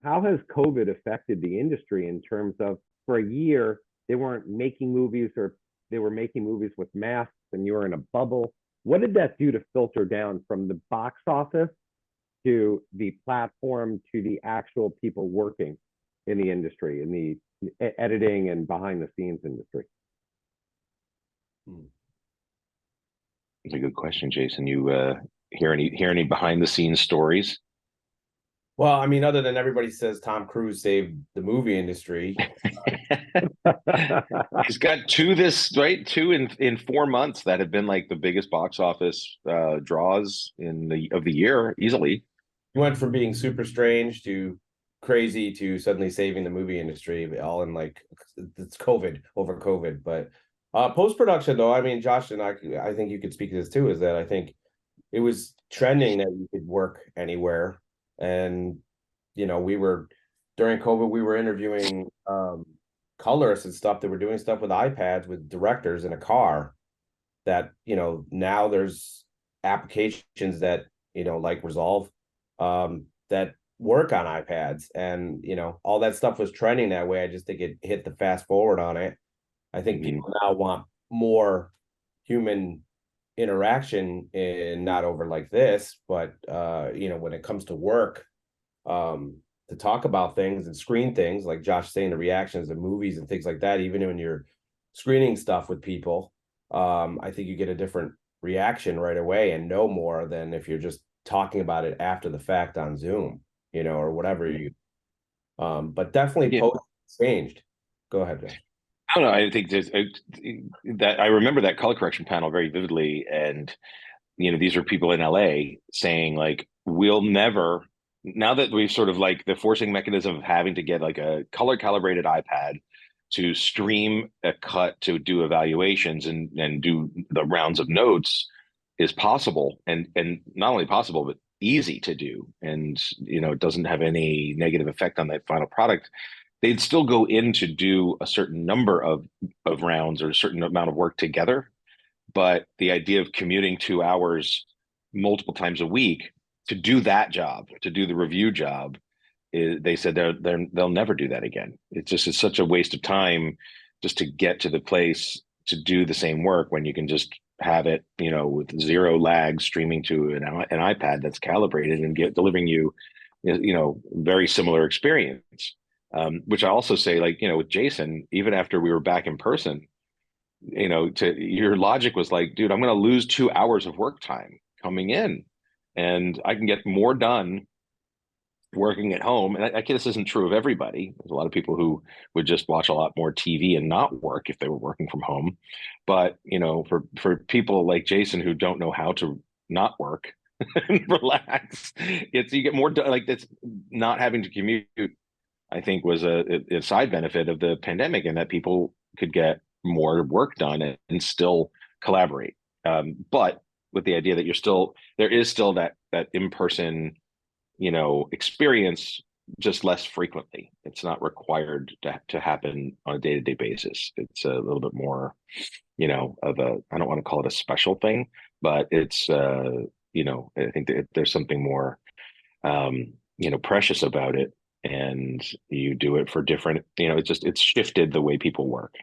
how has COVID affected the industry in terms of, for a year, they weren't making movies, or they were making movies with masks and you were in a bubble. What did that do to filter down from the box office to the platform to the actual people working in the industry, in the editing and behind the scenes industry? That's a good question, Jason. You hear any behind the scenes stories? Well, I mean, other than everybody says Tom Cruise saved the movie industry. He's got two in 4 months that have been like the biggest box office draws of the year easily. He went from being super strange to crazy to suddenly saving the movie industry, all in like it's COVID over COVID. But post-production, though, I mean, Josh and I think you could speak to this too, is that I think it was trending that you could work anywhere. And, during COVID, we were interviewing colorists and stuff that were doing stuff with iPads with directors in a car that, now there's applications that, like Resolve, that work on iPads, and, all that stuff was trending that way. I just think it hit the fast forward on it. I think people now want more human interaction, and not over like this, but when it comes to work, to talk about things and screen things, like Josh saying, the reactions of movies and things like that, even when you're screening stuff with people, I think you get a different reaction right away and know more than if you're just talking about it after the fact on Zoom, or whatever but definitely post changed. Go ahead, Josh. I don't know. I think that I remember that color correction panel very vividly, and these are people in LA saying like, we'll never. Now that we've sort of like the forcing mechanism of having to get like a color calibrated iPad to stream a cut to do evaluations and do the rounds of notes is possible, and not only possible but easy to do, and it doesn't have any negative effect on that final product. They'd still go in to do a certain number of rounds or a certain amount of work together. But the idea of commuting 2 hours multiple times a week to do that job, to do the review job, they said they'll never do that again. It's such a waste of time just to get to the place to do the same work when you can just have it, with zero lag streaming to an iPad that's calibrated and delivering you, very similar experience. Which I also say, like, with Jason, even after we were back in person, your logic was like, dude, I'm going to lose 2 hours of work time coming in, and I can get more done working at home. And I guess this isn't true of everybody. There's a lot of people who would just watch a lot more TV and not work if they were working from home. But, for people like Jason who don't know how to not work and relax, you get more done. Like, that's not having to commute, I think, was a side benefit of the pandemic, and that people could get more work done and still collaborate. But with the idea that there is still that in-person, experience, just less frequently. It's not required to happen on a day-to-day basis. It's a little bit more, of a, I don't want to call it a special thing, but it's, I think that there's something more, precious about it. And you do it for different, it's shifted the way people work.